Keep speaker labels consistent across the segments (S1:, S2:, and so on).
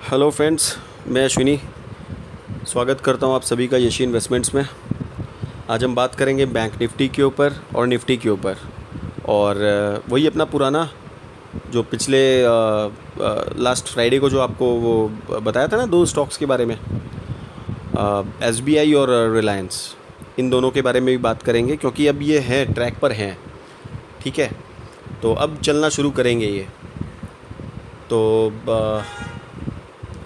S1: Hello friends, मैं अश्विनी स्वागत करता हूं आप सभी का यशी इन्वेस्टमेंट्स में। आज हम बात करेंगे बैंक निफ्टी के ऊपर और निफ्टी के ऊपर, और वही अपना पुराना जो पिछले लास्ट फ्राइडे को जो आपको वो बताया था ना, दो स्टॉक्स के बारे में, SBI और रिलायंस, इन दोनों के बारे में भी बात करेंगे क्योंकि अब ये हैं ट्रैक पर हैं। ठीक है, तो अब चलना शुरू करेंगे ये। तो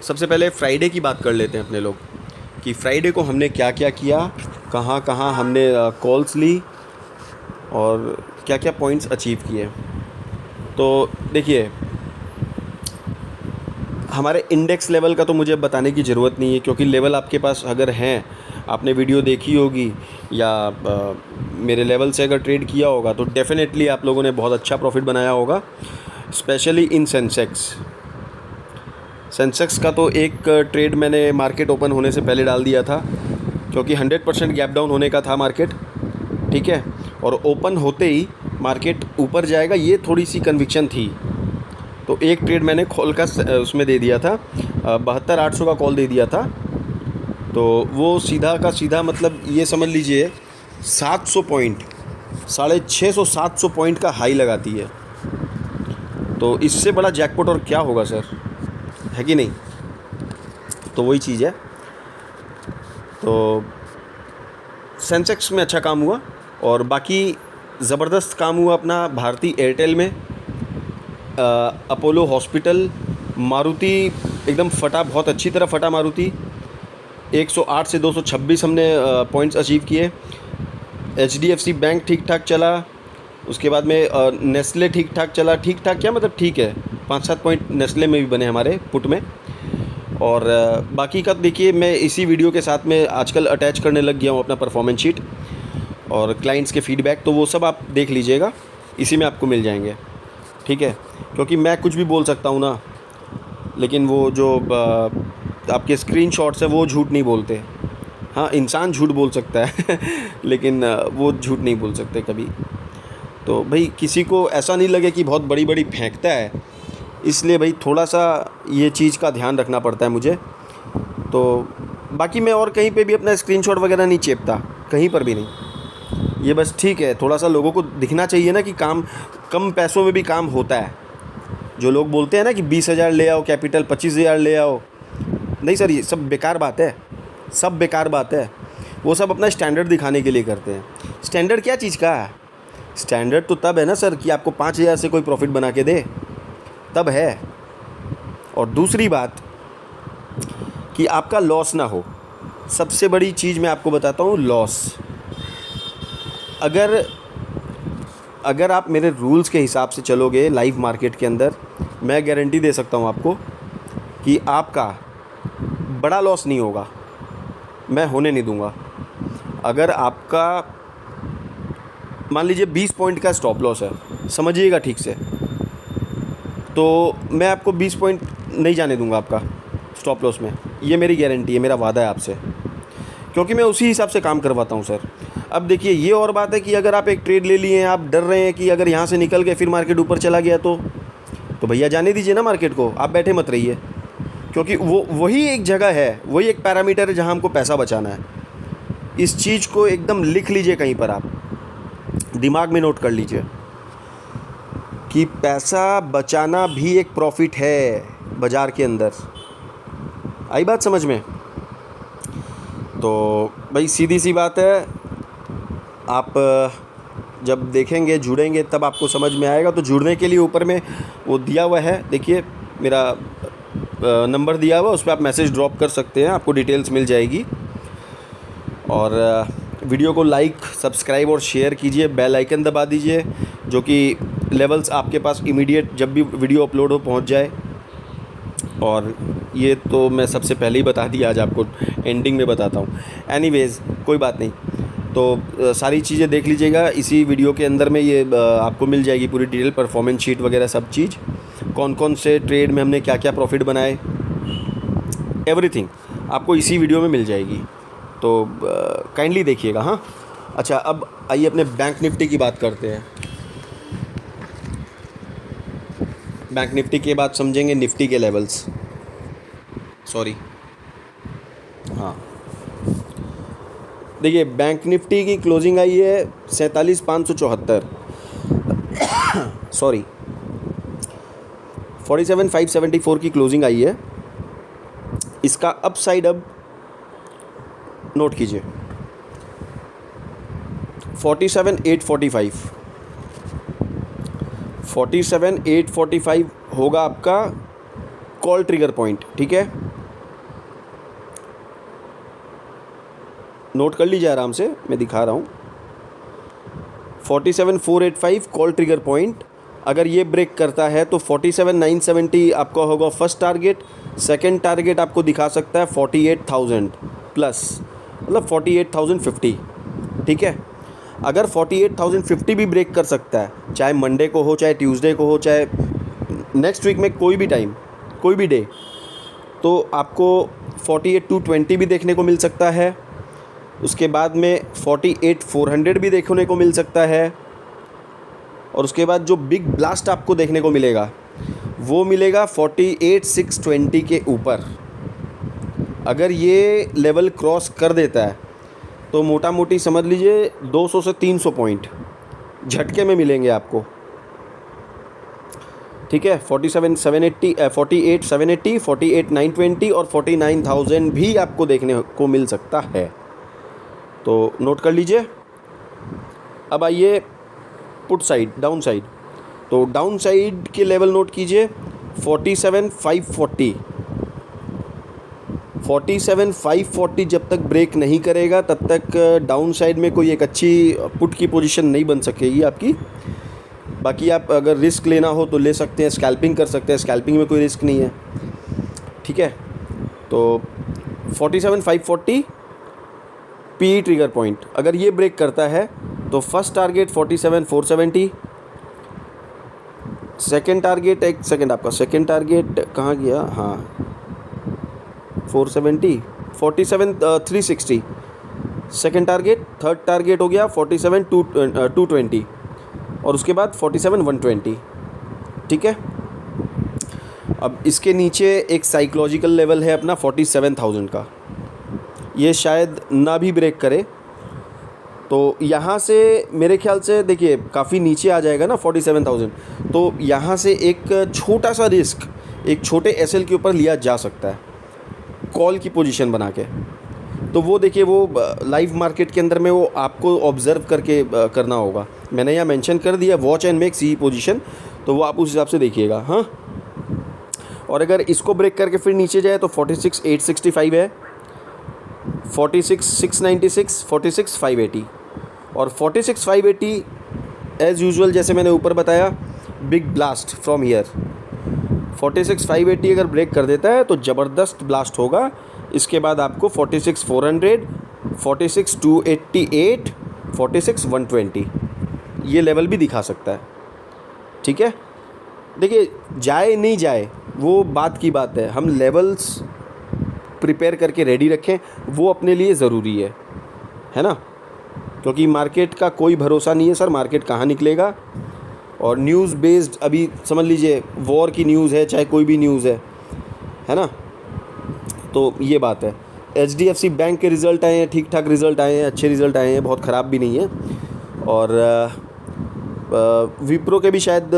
S1: सबसे पहले फ्राइडे की बात कर लेते हैं अपने लोग कि फ्राइडे को हमने क्या क्या किया, कहाँ कहाँ हमने कॉल्स ली और क्या क्या पॉइंट्स अचीव किए। तो देखिए, हमारे इंडेक्स लेवल का तो मुझे बताने की ज़रूरत नहीं है क्योंकि लेवल आपके पास अगर हैं, आपने वीडियो देखी होगी या मेरे लेवल से अगर ट्रेड किया होगा तो डेफ़िनेटली आप लोगों ने बहुत अच्छा प्रॉफिट बनाया होगा, स्पेशली इन सेंसेक्स का तो एक ट्रेड मैंने मार्केट ओपन होने से पहले डाल दिया था क्योंकि 100% गैप डाउन होने का था मार्केट। ठीक है, और ओपन होते ही मार्केट ऊपर जाएगा ये थोड़ी सी कन्विक्शन थी, तो एक ट्रेड मैंने कॉल का उसमें दे दिया था, 72,800 का कॉल दे दिया था। तो वो सीधा का सीधा मतलब ये समझ लीजिए 700 पॉइंट, 650-700 पॉइंट का हाई लगाती है। तो इससे बड़ा जैकपॉट और क्या होगा सर, है कि नहीं? तो वही चीज़ है। तो सेंसेक्स में अच्छा काम हुआ और बाकी ज़बरदस्त काम हुआ अपना भारती एयरटेल में, अपोलो हॉस्पिटल, मारुति एकदम फटा, बहुत अच्छी तरह फटा मारुति। 108 से 226 हमने पॉइंट्स अचीव किए। HDFC बैंक ठीक ठाक चला, उसके बाद में नेस्ले ठीक ठाक चला। ठीक ठाक क्या मतलब, ठीक है, 5-7 पॉइंट नेस्ले में भी बने हमारे पुट में। और बाकी का देखिए, मैं इसी वीडियो के साथ में आजकल अटैच करने लग गया हूँ अपना परफॉर्मेंस शीट और क्लाइंट्स के फीडबैक, तो वो सब आप देख लीजिएगा, इसी में आपको मिल जाएंगे। ठीक है, क्योंकि मैं कुछ भी बोल सकता हूँ ना, लेकिन वो जो आपके स्क्रीनशॉट्स है वो झूठ नहीं बोलते। हाँ, इंसान झूठ बोल सकता है लेकिन वो झूठ नहीं बोल सकते कभी। तो भाई किसी को ऐसा नहीं लगे कि बहुत बड़ी बड़ी फेंकता है, इसलिए भाई थोड़ा सा ये चीज़ का ध्यान रखना पड़ता है मुझे। तो बाकी मैं और कहीं पे भी अपना स्क्रीनशॉट वगैरह नहीं चेपता, कहीं पर भी नहीं। ये बस ठीक है, थोड़ा सा लोगों को दिखना चाहिए ना कि काम कम पैसों में भी काम होता है। जो लोग बोलते हैं ना कि 20,000 ले आओ कैपिटल, 25,000 ले आओ, नहीं सर, ये सब बेकार बात है, सब बेकार बात है। वो सब अपना स्टैंडर्ड दिखाने के लिए करते हैं। स्टैंडर्ड क्या चीज़ का है? स्टैंडर्ड तो तब है ना सर कि आपको 5,000 से कोई प्रॉफिट बना के दे, तब है। और दूसरी बात कि आपका लॉस ना हो, सबसे बड़ी चीज़ मैं आपको बताता हूँ, लॉस। अगर आप मेरे रूल्स के हिसाब से चलोगे लाइव मार्केट के अंदर, मैं गारंटी दे सकता हूँ आपको कि आपका बड़ा लॉस नहीं होगा, मैं होने नहीं दूंगा। अगर आपका मान लीजिए 20 पॉइंट का स्टॉप लॉस है, समझिएगा ठीक से, तो मैं आपको 20 पॉइंट नहीं जाने दूंगा आपका स्टॉप लॉस में, ये मेरी गारंटी है, मेरा वादा है आपसे, क्योंकि मैं उसी हिसाब से काम करवाता हूँ सर। अब देखिए, ये और बात है कि अगर आप एक ट्रेड ले लिए हैं, आप डर रहे हैं कि अगर यहाँ से निकल के फिर मार्केट ऊपर चला गया तो भैया जाने दीजिए ना मार्केट को, आप बैठे मत रहिए, क्योंकि वही एक जगह है, वही एक पैरामीटर है जहाँ हमको पैसा बचाना है। इस चीज़ को एकदम लिख लीजिए, कहीं पर आप दिमाग में नोट कर लीजिए कि पैसा बचाना भी एक प्रॉफिट है बाज़ार के अंदर। आई बात समझ में? तो भाई सीधी सी बात है, आप जब देखेंगे, जुड़ेंगे, तब आपको समझ में आएगा। तो जुड़ने के लिए ऊपर में वो दिया हुआ है, देखिए मेरा नंबर दिया हुआ, उस पर आप मैसेज ड्रॉप कर सकते हैं, आपको डिटेल्स मिल जाएगी। और वीडियो को लाइक, सब्सक्राइब और शेयर कीजिए, बेल आइकन दबा दीजिए, जो कि लेवल्स आपके पास इमीडिएट जब भी वीडियो अपलोड हो पहुंच जाए। और ये तो मैं सबसे पहले ही बता दिया, आज आपको एंडिंग में बताता हूँ। एनीवेज़ कोई बात नहीं, तो सारी चीज़ें देख लीजिएगा इसी वीडियो के अंदर में, ये आपको मिल जाएगी पूरी डिटेल, परफॉर्मेंस शीट वगैरह सब चीज़, कौन कौन से ट्रेड में हमने क्या क्या प्रॉफिट बनाए, एवरीथिंग आपको इसी वीडियो में मिल जाएगी। तो काइंडली देखिएगा। हाँ, अच्छा, अब आइए अपने बैंक निफ्टी की बात करते हैं। बैंक निफ्टी के बाद समझेंगे निफ्टी के लेवल्स। सॉरी, हाँ देखिए बैंक निफ्टी की क्लोजिंग आई है 47,574, सॉरी 47,574 की क्लोजिंग आई है। इसका अपसाइड अब नोट कीजिए 47,845, 47,845 होगा आपका कॉल ट्रिगर पॉइंट, ठीक है, नोट कर लीजिए आराम से, मैं दिखा रहा हूँ। 47,485 कॉल ट्रिगर पॉइंट, अगर ये ब्रेक करता है तो 47,970 आपका होगा फर्स्ट टारगेट। सेकंड टारगेट आपको दिखा सकता है 48,000 प्लस, मतलब 48,050, ठीक है। अगर 48,050 भी ब्रेक कर सकता है, चाहे मंडे को हो, चाहे ट्यूसडे को हो, चाहे नेक्स्ट वीक में कोई भी टाइम, कोई भी डे, तो आपको 48,220 भी देखने को मिल सकता है। उसके बाद में 48,400 भी देखने को मिल सकता है। और उसके बाद जो बिग ब्लास्ट आपको देखने को मिलेगा वो मिलेगा 48,620 के ऊपर। अगर ये लेवल क्रॉस कर देता है तो मोटा मोटी समझ लीजिए 200 से 300 पॉइंट झटके में मिलेंगे आपको, ठीक है। 47,780, 48,780, 48,920 और 49,000 भी आपको देखने को मिल सकता है, तो नोट कर लीजिए। अब आइए पुट साइड, डाउन साइड, तो डाउन साइड के लेवल नोट कीजिए 47,540, 47,540 जब तक ब्रेक नहीं करेगा तब तक डाउन साइड में कोई एक अच्छी पुट की पोजीशन नहीं बन सकेगी आपकी। बाकी आप अगर रिस्क लेना हो तो ले सकते हैं, स्कैल्पिंग कर सकते हैं, स्कैल्पिंग में कोई रिस्क नहीं है, ठीक है। तो 47,540 पी ट्रिगर पॉइंट, अगर ये ब्रेक करता है तो फर्स्ट टारगेट 47,470, सेकंड टारगेट, एक सेकंड आपका सेकंड टारगेट कहाँ गया, हाँ 470, 47,360 सेकंड टारगेट, थर्ड टारगेट हो गया 47,220 और उसके बाद 47,120, ठीक है। अब इसके नीचे एक साइकोलॉजिकल लेवल है अपना 47,000 का, ये शायद ना भी ब्रेक करे, तो यहाँ से मेरे ख्याल से देखिए काफ़ी नीचे आ जाएगा ना 47,000, तो यहाँ से एक छोटा सा रिस्क एक छोटे एसएल के ऊपर लिया जा सकता है कॉल की पोजीशन बना के। तो वो देखिए वो लाइव मार्केट के अंदर में वो आपको ऑब्ज़र्व करके करना होगा। मैंने यहाँ मेंशन कर दिया watch and make see position, तो वो आप उस हिसाब से देखिएगा, हाँ। और अगर इसको ब्रेक करके फिर नीचे जाए तो 46,865 है, 46,696, 46,580 और 46,580 एज़ यूजुअल जैसे मैंने ऊपर बताया बिग ब्लास्ट फ्रॉम हियर। 46,580 अगर ब्रेक कर देता है तो ज़बरदस्त ब्लास्ट होगा। इसके बाद आपको 46,400, 46,288, 46,120 ये लेवल भी दिखा सकता है, ठीक है। देखिए जाए नहीं जाए वो बात की बात है, हम लेवल्स प्रिपेयर करके रेडी रखें, वो अपने लिए ज़रूरी है ना, क्योंकि मार्केट का कोई भरोसा नहीं है सर, मार्केट कहाँ निकलेगा। और न्यूज़ बेस्ड अभी समझ लीजिए वॉर की न्यूज़ है, चाहे कोई भी न्यूज़ है ना, तो ये बात है। HDFC बैंक के रिज़ल्ट आए हैं, ठीक ठाक रिज़ल्ट आए हैं, अच्छे रिज़ल्ट आए हैं, बहुत ख़राब भी नहीं है। और विप्रो के भी शायद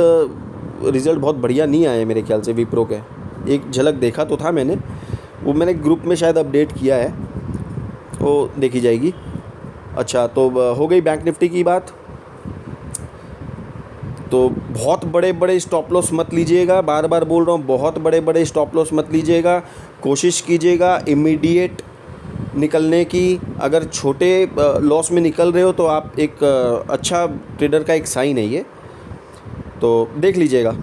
S1: रिज़ल्ट बहुत बढ़िया नहीं आए मेरे ख्याल से। विप्रो के एक झलक देखा तो था मैंने, वो मैंने ग्रुप में शायद अपडेट किया है, वो देखी जाएगी। अच्छा, तो हो गई बैंक निफ्टी की बात। तो बहुत बड़े बड़े स्टॉप लॉस मत लीजिएगा, बार बार बोल रहा हूँ, बहुत बड़े बड़े स्टॉप लॉस मत लीजिएगा। कोशिश कीजिएगा इमीडिएट निकलने की। अगर छोटे लॉस में निकल रहे हो तो आप एक अच्छा ट्रेडर का एक साइन है ये, तो देख लीजिएगा,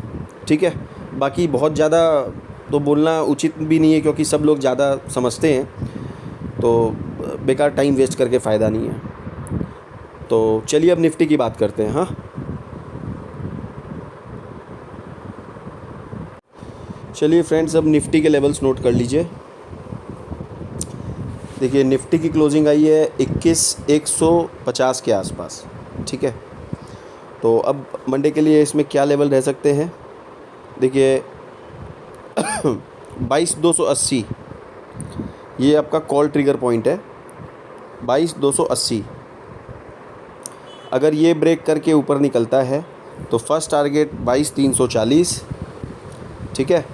S1: ठीक है। बाकी बहुत ज़्यादा तो बोलना उचित भी नहीं है क्योंकि सब लोग ज़्यादा समझते हैं, तो बेकार टाइम वेस्ट करके फ़ायदा नहीं है। तो चलिए अब निफ्टी की बात करते हैं। हाँ, चलिए फ्रेंड्स, अब निफ्टी के लेवल्स नोट कर लीजिए। देखिए निफ्टी की क्लोजिंग आई है 21,150 के आसपास, ठीक है। तो अब मंडे के लिए इसमें क्या लेवल रह सकते हैं, देखिए 22,280, ये आपका कॉल ट्रिगर पॉइंट है 22,280। अगर ये ब्रेक करके ऊपर निकलता है तो फर्स्ट टारगेट 22,340, ठीक है।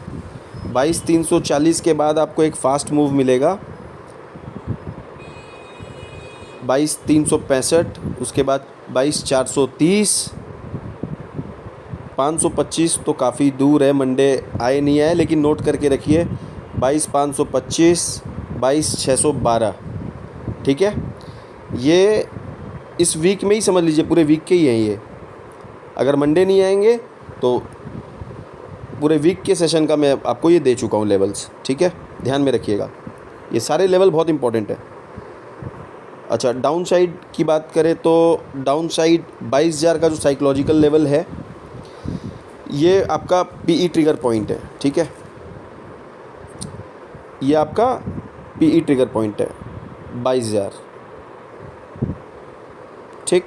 S1: 22,340 के बाद आपको एक फ़ास्ट मूव मिलेगा 22,365, उसके बाद 22,430, 525 तो काफ़ी दूर है, मंडे आए नहीं आए, लेकिन नोट करके रखिए 22,525, 22,612, ठीक है। ये इस वीक में ही समझ लीजिए, पूरे वीक के ही हैं ये। अगर मंडे नहीं आएंगे तो पूरे वीक के सेशन का मैं आपको ये दे चुका हूँ लेवल्स, ठीक है। ध्यान में रखिएगा, ये सारे लेवल बहुत इंपॉर्टेंट है। अच्छा, डाउन साइड की बात करें तो डाउन साइड 22,000 का जो साइकोलॉजिकल लेवल है, ये आपका पीई ट्रिगर पॉइंट है, ठीक है। ये आपका पीई ट्रिगर पॉइंट है 22,000, ठीक।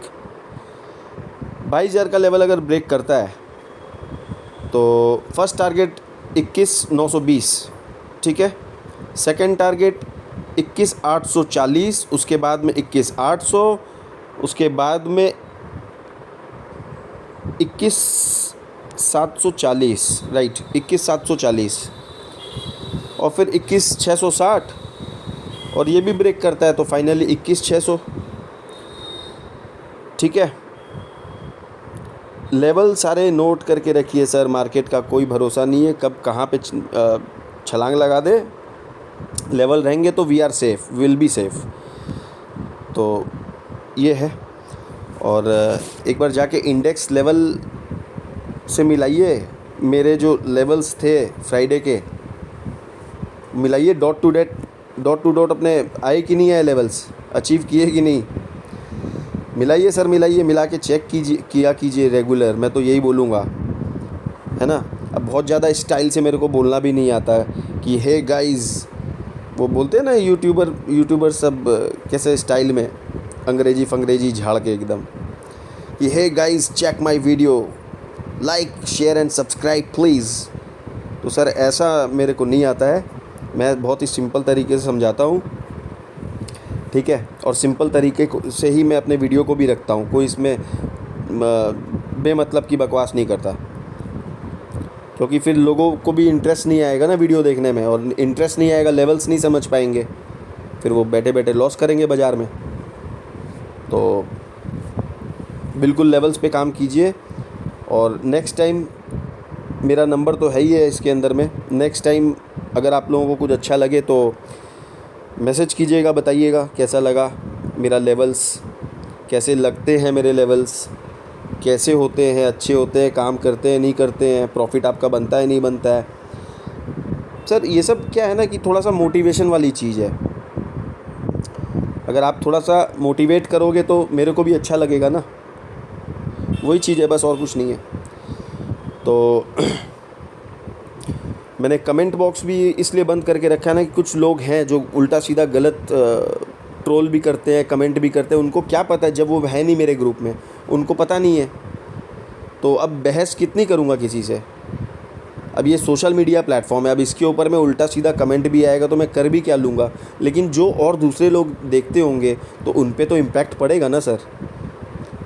S1: 22,000 का लेवल अगर ब्रेक करता है तो फर्स्ट टारगेट 21,920, ठीक है। सेकंड टारगेट 21,840, उसके बाद में 21,800, उसके बाद में 21,740, राइट, 21,740, और फिर 21,660, और ये भी ब्रेक करता है तो फाइनली 21,600, ठीक है। लेवल सारे नोट करके रखिए सर, मार्केट का कोई भरोसा नहीं है, कब कहाँ पे छलांग लगा दे। लेवल रहेंगे तो we are safe, will be safe. तो ये है। और एक बार जाके इंडेक्स लेवल से मिलाइए, मेरे जो लेवल्स थे फ्राइडे के, मिलाइए डॉट टू डॉट अपने आए कि नहीं आए, लेवल्स अचीव किए कि नहीं, मिलाइए सर, मिलाइए, मिला के चेक कीजिए रेगुलर। मैं तो यही बोलूँगा, है ना। अब बहुत ज़्यादा स्टाइल से मेरे को बोलना भी नहीं आता कि हे गाइज़, वो बोलते हैं ना यूट्यूबर सब कैसे स्टाइल में अंग्रेजी झाड़ के एकदम, कि hey guys check my video, like share and subscribe please. तो सर ऐसा मेरे को नहीं आता है, मैं बहुत ही सिंपल तरीके से समझाता हूँ, ठीक है। और सिंपल तरीके से ही मैं अपने वीडियो को भी रखता हूँ, कोई इसमें बेमतलब की बकवास नहीं करता, क्योंकि फिर लोगों को भी इंटरेस्ट नहीं आएगा ना वीडियो देखने में, और इंटरेस्ट नहीं आएगा, लेवल्स नहीं समझ पाएंगे, फिर वो बैठे बैठे लॉस करेंगे बाज़ार में। तो बिल्कुल लेवल्स पे काम कीजिए। और नेक्स्ट टाइम मेरा नंबर तो है ही है इसके अंदर में, नेक्स्ट टाइम अगर आप लोगों को कुछ अच्छा लगे तो मैसेज कीजिएगा, बताइएगा कैसा लगा मेरा लेवल्स, कैसे लगते हैं मेरे लेवल्स, कैसे होते हैं, अच्छे होते हैं, काम करते हैं, नहीं करते हैं, प्रॉफिट आपका बनता है, नहीं बनता है। सर ये सब क्या है ना कि थोड़ा सा मोटिवेशन वाली चीज़ है, अगर आप थोड़ा सा मोटिवेट करोगे तो मेरे को भी अच्छा लगेगा ना, वही चीज़ है बस, और कुछ नहीं है। तो मैंने कमेंट बॉक्स भी इसलिए बंद करके रखा है ना कि कुछ लोग हैं जो उल्टा सीधा गलत ट्रोल भी करते हैं, कमेंट भी करते हैं, उनको क्या पता है, जब वो है नहीं मेरे ग्रुप में, उनको पता नहीं है। तो अब बहस कितनी करूँगा किसी से, अब ये सोशल मीडिया प्लेटफॉर्म है, अब इसके ऊपर में उल्टा सीधा कमेंट भी आएगा तो मैं कर भी क्या लूँगा, लेकिन जो और दूसरे लोग देखते होंगे तो उन पे तो इम्पैक्ट पड़ेगा ना सर,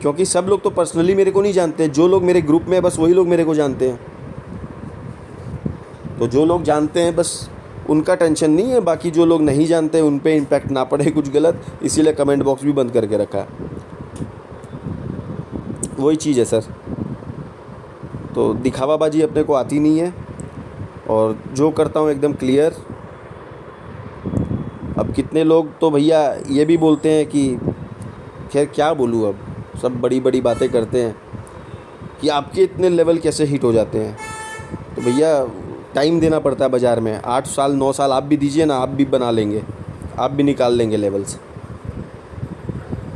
S1: क्योंकि सब लोग तो पर्सनली मेरे को नहीं जानते, जो लोग मेरे ग्रुप में है बस वही लोग मेरे को जानते हैं। तो जो लोग जानते हैं बस उनका टेंशन नहीं है, बाकी जो लोग नहीं जानते उन पे इम्पैक्ट ना पड़े कुछ गलत, इसीलिए कमेंट बॉक्स भी बंद करके रखा है, वही चीज़ है सर। तो दिखावाबाजी अपने को आती नहीं है, और जो करता हूँ एकदम क्लियर। अब कितने लोग तो भैया ये भी बोलते हैं कि, खैर क्या बोलूँ, अब सब बड़ी बड़ी बातें करते हैं कि आपके इतने लेवल कैसे हिट हो जाते हैं। तो भैया टाइम देना पड़ता है बाज़ार में, 8 साल 9 साल आप भी दीजिए ना, आप भी बना लेंगे, आप भी निकाल लेंगे लेवल्स।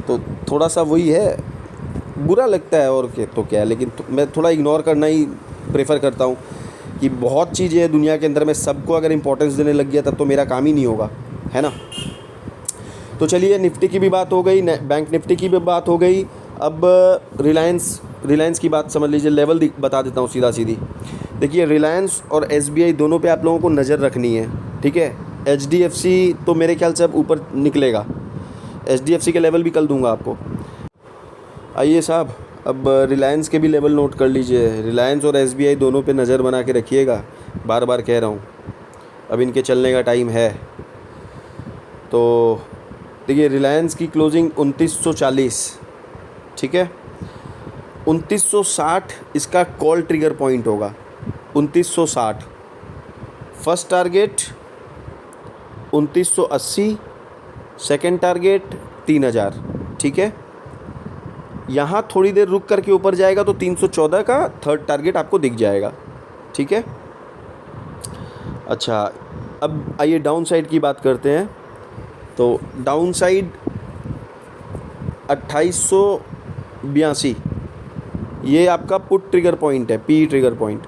S1: तो थोड़ा सा वही है, बुरा लगता है और क्या तो क्या है, लेकिन मैं थोड़ा इग्नोर करना ही प्रेफर करता हूँ कि बहुत चीज़ें हैं दुनिया के अंदर में, सबको अगर इम्पोर्टेंस देने लग गया तब तो मेरा काम ही नहीं होगा, है ना। तो चलिए, निफ्टी की भी बात हो गई, बैंक निफ्टी की भी बात हो गई। अब रिलायंस की बात समझ लीजिए, लेवल बता देता हूँ सीधा सीधी। देखिए, रिलायंस और SBI दोनों पे आप लोगों को नज़र रखनी है, ठीक है। HDFC तो मेरे ख्याल से अब ऊपर निकलेगा, HDFC के लेवल भी कल दूंगा आपको। आइए साहब, अब रिलायंस के भी लेवल नोट कर लीजिए। रिलायंस और SBI दोनों पे नज़र बना के रखिएगा, बार बार कह रहा हूँ, अब इनके चलने का टाइम है। तो देखिए रिलायंस की क्लोजिंग 2940, ठीक है, 2960 इसका कॉल ट्रिगर पॉइंट होगा, 2960। फर्स्ट टारगेट 2980, सेकंड टारगेट 3000, ठीक है। यहाँ थोड़ी देर रुक करके ऊपर जाएगा तो 314 का थर्ड टारगेट आपको दिख जाएगा, ठीक है। अच्छा, अब आइए डाउन साइड की बात करते हैं। तो डाउन साइड 2882, ये आपका पुट ट्रिगर पॉइंट है, पी ट्रिगर पॉइंट।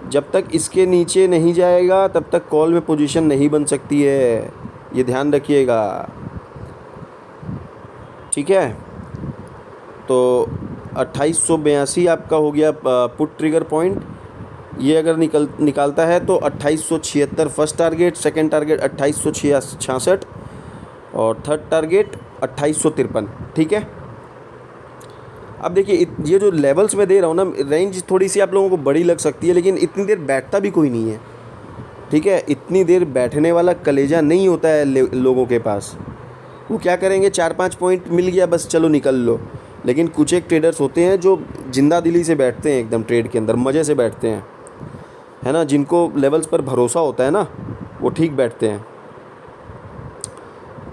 S1: जब तक इसके नीचे नहीं जाएगा तब तक कॉल में पोजीशन नहीं बन सकती है, ये ध्यान रखिएगा, ठीक है। तो 2882 आपका हो गया पुट ट्रिगर पॉइंट। ये अगर निकालता है तो 2876 फर्स्ट टारगेट, सेकंड टारगेट 2866 और थर्ड टारगेट 2853, ठीक है। अब देखिए ये जो लेवल्स में दे रहा हूँ ना, रेंज थोड़ी सी आप लोगों को बड़ी लग सकती है, लेकिन इतनी देर बैठता भी कोई नहीं है, ठीक है। इतनी देर बैठने वाला कलेजा नहीं होता है लोगों के पास। वो क्या करेंगे, 4-5 पॉइंट मिल गया बस चलो निकल लो। लेकिन कुछ एक ट्रेडर्स होते हैं जो जिंदा दिली से बैठते हैं, एकदम ट्रेड के अंदर मज़े से बैठते हैं, है ना, जिनको लेवल्स पर भरोसा होता है ना, वो ठीक बैठते हैं।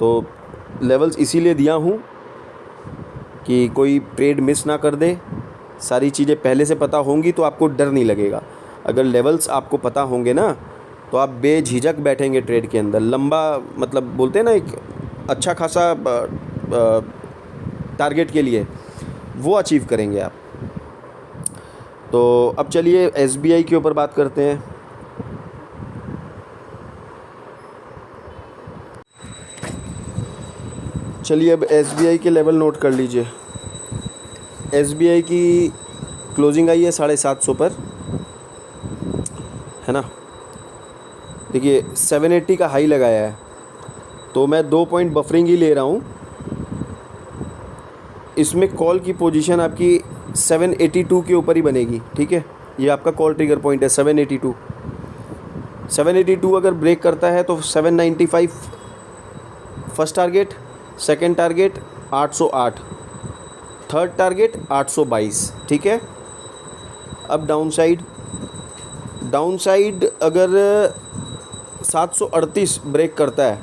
S1: तो लेवल्स इसीलिए दिया हूँ कि कोई ट्रेड मिस ना कर दे। सारी चीज़ें पहले से पता होंगी तो आपको डर नहीं लगेगा। अगर लेवल्स आपको पता होंगे ना तो आप बेझिझक बैठेंगे ट्रेड के अंदर। लंबा मतलब बोलते हैं ना, एक अच्छा खासा टारगेट के लिए वो अचीव करेंगे आप। तो अब चलिए SBI के ऊपर बात करते हैं। चलिए अब SBI के लेवल नोट कर लीजिए। SBI की क्लोजिंग आई है 750 पर, है ना। देखिए 780 का हाई लगाया है, तो मैं 2 पॉइंट बफरिंग ही ले रहा हूँ। इसमें कॉल की पोजीशन आपकी 782 के ऊपर ही बनेगी, ठीक है। ये आपका कॉल ट्रिगर पॉइंट है 782। 782 अगर ब्रेक करता है तो 795 first target, second target 808, third target 822, ठीक है। अब डाउन साइड अगर 738 ब्रेक करता है,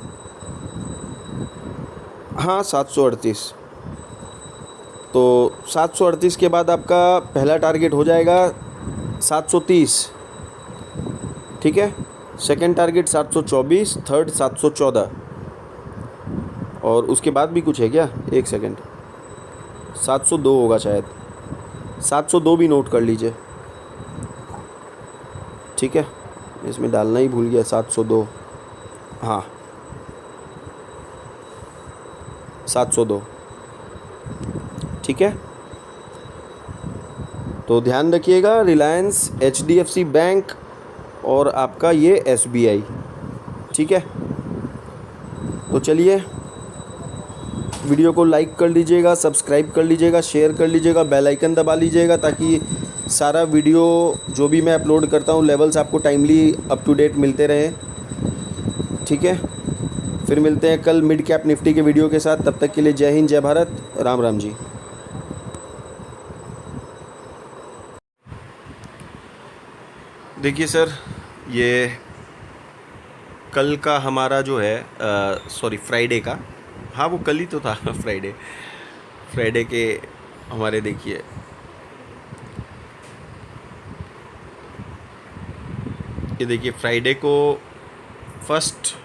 S1: हाँ 738, तो 738 के बाद आपका पहला टारगेट हो जाएगा 730, ठीक है। सेकंड टारगेट 724, थर्ड 714, और उसके बाद भी कुछ है क्या, एक सेकंड, 702 होगा शायद, 702 भी नोट कर लीजिए, ठीक है। इसमें डालना ही भूल गया 702, हाँ 702, ठीक है। तो ध्यान रखिएगा, रिलायंस, HDFC बैंक और आपका ये SBI, ठीक है। तो चलिए वीडियो को लाइक कर लीजिएगा, सब्सक्राइब कर लीजिएगा, शेयर कर लीजिएगा, बेल आइकन दबा लीजिएगा, ताकि सारा वीडियो जो भी मैं अपलोड करता हूँ लेवल्स आपको टाइमली अप टू डेट मिलते रहें, ठीक है। फिर मिलते हैं कल मिड कैप निफ्टी के वीडियो के साथ। तब तक के लिए जय हिंद, जय भारत, राम राम जी। देखिए सर, ये कल का हमारा जो है सॉरी फ्राइडे का, हाँ वो कल ही तो था फ्राइडे के हमारे, देखिए ये देखिए फ्राइडे को फर्स्ट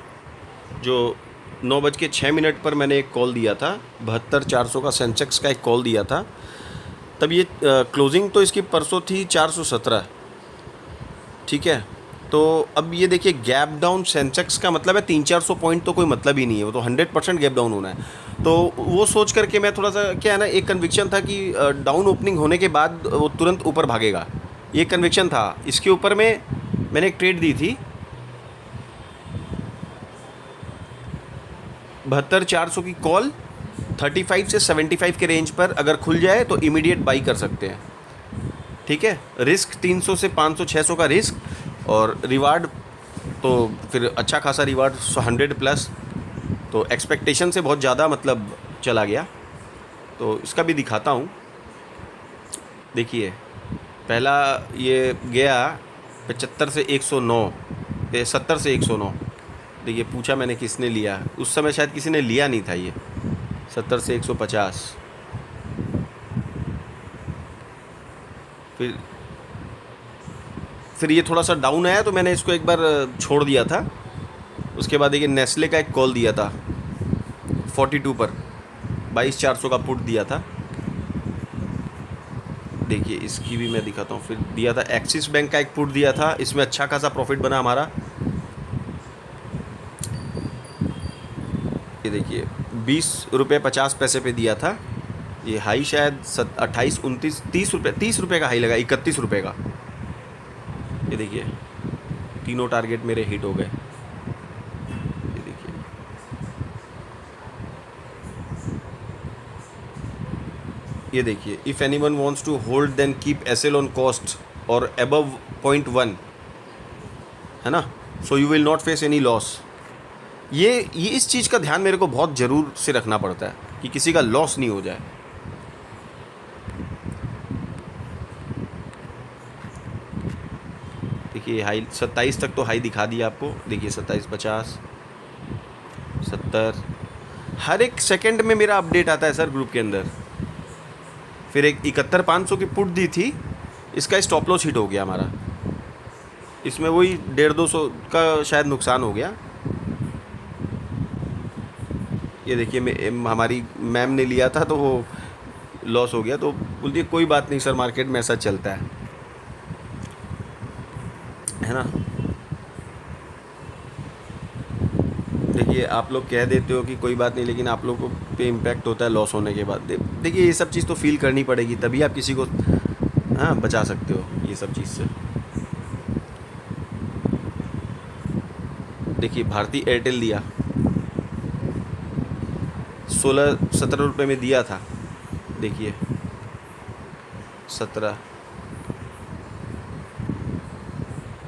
S1: जो 9:06 पर मैंने एक कॉल दिया था, 72,400 का सेंसेक्स का एक कॉल दिया था। तब ये क्लोजिंग तो इसकी परसों थी 417, ठीक है। तो अब ये देखिए गैप डाउन सेंसेक्स का मतलब है 300-400 पॉइंट तो कोई मतलब ही नहीं है, वो तो 100% गैप डाउन होना है। तो वो सोच करके मैं थोड़ा सा, क्या है ना, एक कन्विक्शन था कि डाउन ओपनिंग होने के बाद वो तुरंत ऊपर भागेगा, ये कन्विक्शन था। इसके ऊपर में मैंने एक ट्रेड दी थी 72,400 की कॉल 35 से 75 के रेंज पर अगर खुल जाए तो इमीडिएट बाई कर सकते हैं। ठीक है, रिस्क 300 से 500 600 का रिस्क, और रिवार्ड तो फिर अच्छा खासा रिवार्ड 100 प्लस, तो एक्सपेक्टेशन से बहुत ज़्यादा मतलब चला गया। तो इसका भी दिखाता हूँ। देखिए पहला ये गया 75 से 109, 70 से 109। देखिए पूछा मैंने किसने लिया, उस समय शायद किसी ने लिया नहीं था ये। 70 से 150, फिर ये थोड़ा सा डाउन आया तो मैंने इसको एक बार छोड़ दिया था। उसके बाद देखिए नेस्ले का एक कॉल दिया था 42 पर, 22,400 का पुट दिया था। देखिए इसकी भी मैं दिखाता हूँ। फिर दिया था एक्सिस बैंक का एक पुट दिया था, इसमें अच्छा खासा प्रॉफिट बना हमारा। ये देखिए 20 रुपये 50 पैसे पे दिया था। ये हाई शायद 28 29 30 रुपये का हाई लगा, 31 रुपये का। ये देखिए तीनों टारगेट मेरे हिट हो गए। ये देखिए ये देखिए if anyone wants to hold then keep SL on cost और अबव 0.1, है ना, so you will not face any loss. ये इस चीज़ का ध्यान मेरे को बहुत ज़रूर से रखना पड़ता है कि किसी का लॉस नहीं हो जाए। देखिए हाई 27 तक तो हाई दिखा दिया आपको। देखिए 27.50, 70, हर एक सेकंड में मेरा अपडेट आता है सर ग्रुप के अंदर। फिर एक 71,500 की पुट दी थी, इसका स्टॉप लॉस हिट हो गया हमारा। इसमें वही 150-200 का शायद नुकसान हो गया। ये देखिए हमारी मैम ने लिया था तो वो लॉस हो गया, तो बोलती है कोई बात नहीं सर, मार्केट में ऐसा चलता है ना। देखिए आप लोग कह देते हो कि कोई बात नहीं, लेकिन आप लोगों को पे इम्पैक्ट होता है लॉस होने के बाद। देखिए ये सब चीज़ तो फील करनी पड़ेगी, तभी आप किसी को हाँ बचा सकते हो ये सब चीज़ से। देखिए भारती एयरटेल दिया 16-17 रुपये में दिया था। देखिए 17,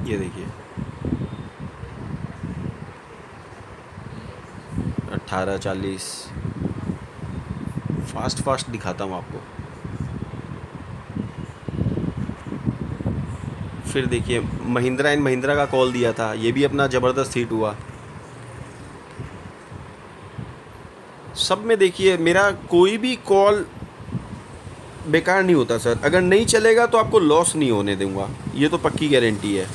S1: ये देखिए 18-40। फास्ट दिखाता हूँ आपको। फिर देखिए महिंद्रा एंड महिंद्रा का कॉल दिया था, ये भी अपना ज़बरदस्त हिट हुआ। सब में देखिए मेरा कोई भी कॉल बेकार नहीं होता सर। अगर नहीं चलेगा तो आपको लॉस नहीं होने दूंगा, ये तो पक्की गारंटी है।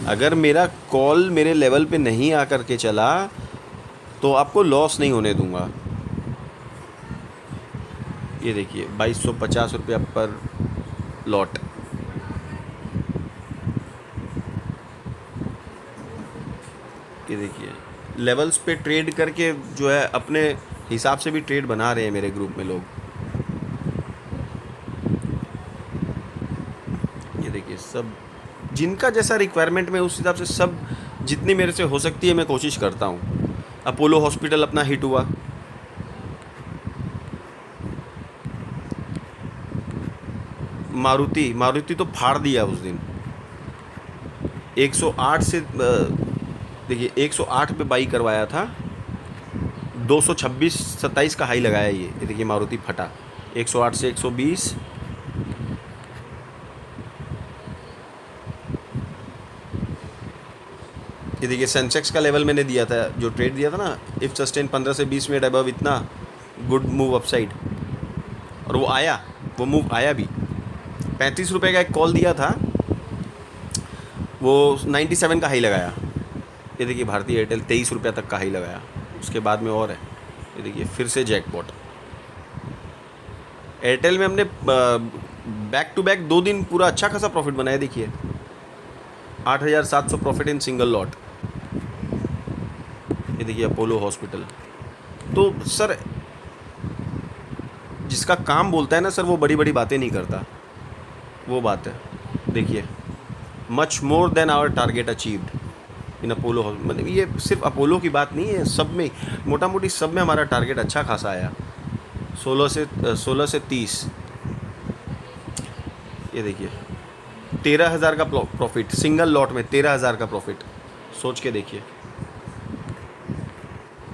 S1: अगर मेरा कॉल मेरे लेवल पे नहीं आकर के चला तो आपको लॉस नहीं होने दूंगा। ये देखिए 2250 रुपया पर लॉट। ये देखिए लेवल्स पे ट्रेड करके जो है अपने हिसाब से भी ट्रेड बना रहे हैं मेरे ग्रुप में लोग। ये देखिए सब जिनका जैसा रिक्वायरमेंट में उस हिसाब से सब जितनी मेरे से हो सकती है मैं कोशिश करता हूँ। अपोलो हॉस्पिटल अपना हिट हुआ। मारुति तो फाड़ दिया उस दिन 108 से। देखिए 108 पे बाई करवाया था, 226-27 का हाई लगाया ये देखिए मारुति फटा 108 से 120। ये देखिए सेंसेक्स का लेवल मैंने दिया था, जो ट्रेड दिया था ना, इफ़ सस्टेन 15 से 20 मिनट अबव इतना गुड मूव अपसाइड, और वो मूव आया भी। 35 रुपये का एक कॉल दिया था, वो 97 का हाई लगाया। ये देखिए भारती एयरटेल 23 रुपये तक का हाई लगाया, उसके बाद में और है। ये देखिए फिर से जैकपॉट। एयरटेल में हमने बैक टू बैक 2 दिन पूरा अच्छा खासा प्रॉफिट बनाया। देखिए 8,700 प्रॉफिट इन सिंगल लॉट। ये देखिए अपोलो हॉस्पिटल। तो सर जिसका काम बोलता है ना सर, वो बड़ी बड़ी बातें नहीं करता, वो बात है। देखिए much more than our target achieved. In Apollo, मतलब ये सिर्फ अपोलो की बात नहीं है, सब में मोटा मोटी सब में हमारा टारगेट अच्छा खासा आया। 16 से 30, ये देखिए 13,000 का प्रॉफिट सिंगल लॉट में, 13,000 का प्रॉफिट, सोच के देखिए।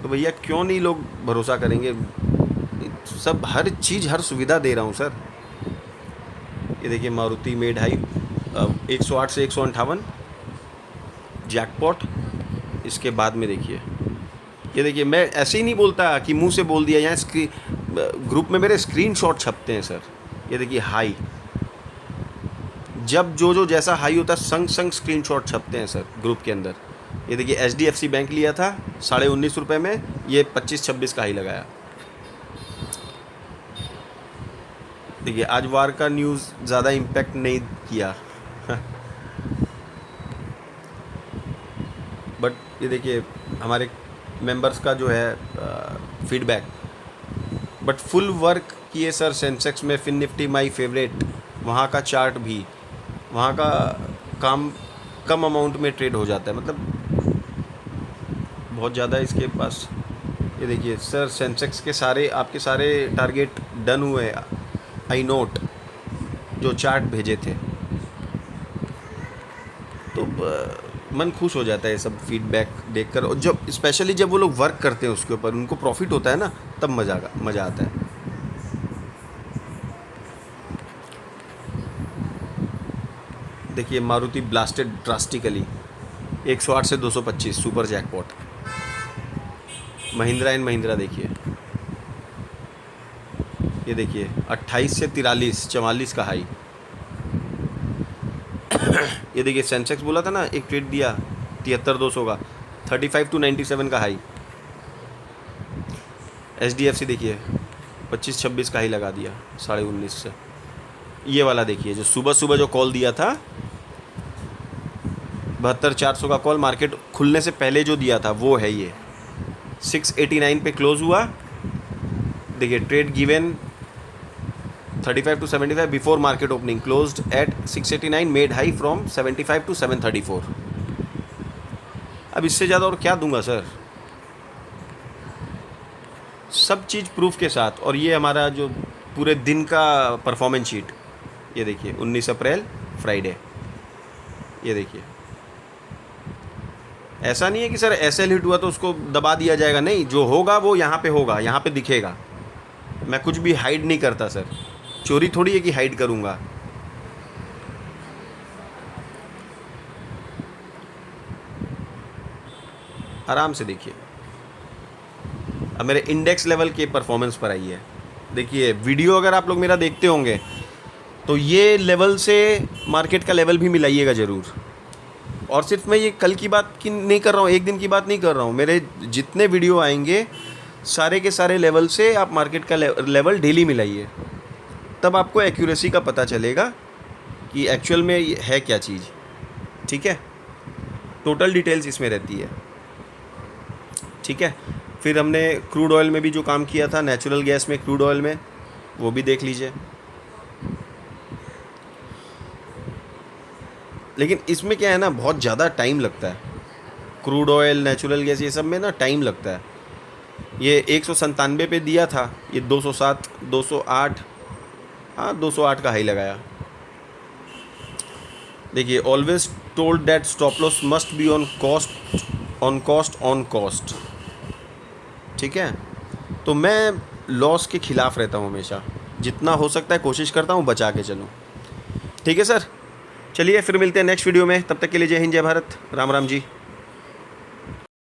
S1: तो भैया क्यों नहीं लोग भरोसा करेंगे? सब हर चीज़ हर सुविधा दे रहा हूँ सर। ये देखिए मारुति मेड हाई 108 से 158 जैकपॉट। इसके बाद में देखिए, ये देखिए मैं ऐसे ही नहीं बोलता कि मुंह से बोल दिया, यहाँ ग्रुप में मेरे स्क्रीनशॉट छपते हैं सर। ये देखिए हाई, जब जो जैसा हाई होता है संग संग स्क्रीनशॉट छपते हैं सर ग्रुप के अंदर। ये देखिए HDFC बैंक लिया था 19.5 रुपये में, ये 25-26 का हाई लगाया। देखिए आज वार का न्यूज़ ज़्यादा इम्पैक्ट नहीं किया बट ये देखिए हमारे मेंबर्स का जो है फीडबैक, बट फुल वर्क किए सर सेंसेक्स में। फिन निफ्टी माई फेवरेट, वहाँ का चार्ट भी, वहाँ का काम कम अमाउंट में ट्रेड हो जाता है, मतलब बहुत ज़्यादा इसके पास। ये देखिए सर सेंसेक्स के सारे आपके सारे टारगेट डन हुए, आई नोट जो चार्ट भेजे थे। तो मन खुश हो जाता है ये सब फीडबैक देखकर, और जब स्पेशली जब वो लोग वर्क करते हैं उसके ऊपर, उनको प्रॉफिट होता है ना, तब मज़ा आता है। देखिए मारुति ब्लास्टेड ड्रास्टिकली 108 से 225 super jackpot. Mahindra and Mahindra देखिए, ये देखिए 28 से 43 44 का हाई। ये देखिए सेंसेक्स बोला था ना, एक ट्रेड दिया 73,200 का, 35 to 97 का हाई। HDFC देखिए 25-26 का हाई लगा दिया 19.5 से। ये वाला देखिए जो सुबह सुबह जो कॉल दिया था 72,400 का कॉल, मार्केट खुलने से पहले जो दिया था वो है ये। 689 पे क्लोज हुआ। देखिए trade given 35 to 75 before market opening, closed eight 689, made high from 75 to 734। अब इससे ज़्यादा और क्या दूंगा सर? सब चीज़ प्रूफ के साथ। और ये हमारा जो पूरे दिन का परफॉर्मेंस शीट, ये देखिए 19 अप्रैल फ्राइडे। ये देखिए ऐसा नहीं है कि सर SL हिट हुआ तो उसको दबा दिया जाएगा, नहीं, जो होगा वो यहाँ पे होगा, यहाँ पे दिखेगा। मैं कुछ भी हाइड नहीं करता सर, चोरी थोड़ी है कि हाइड करूँगा। आराम से देखिए। अब मेरे इंडेक्स लेवल के परफॉर्मेंस पर आई है। देखिए वीडियो अगर आप लोग मेरा देखते होंगे तो ये लेवल से मार्केट का लेवल भी मिलाइएगा ज़रूर। और सिर्फ मैं ये कल की बात की नहीं कर रहा हूँ, एक दिन की बात नहीं कर रहा हूँ, मेरे जितने वीडियो आएंगे सारे के सारे लेवल से आप मार्केट का लेवल डेली मिलाइए, तब आपको एक्यूरेसी का पता चलेगा कि एक्चुअल में है क्या चीज़। ठीक है, टोटल डिटेल्स इसमें रहती है। ठीक है, फिर हमने क्रूड ऑयल में भी जो काम किया था, नेचुरल गैस में, क्रूड ऑयल में, वो भी देख लीजिए। लेकिन इसमें क्या है ना, बहुत ज़्यादा टाइम लगता है। क्रूड ऑयल, नेचुरल गैस, ये सब में ना टाइम लगता है। ये 197 पे दिया था, ये 207, 208, हाँ 208 का हाई लगाया। देखिए always told that stop loss must be on cost. ठीक है, तो मैं लॉस के ख़िलाफ़ रहता हूँ हमेशा, जितना हो सकता है कोशिश करता हूँ बचा के चलूँ। ठीक है सर, चलिए फिर मिलते हैं नेक्स्ट वीडियो में, तब तक के लिए जय हिंद, जय भारत, राम राम जी।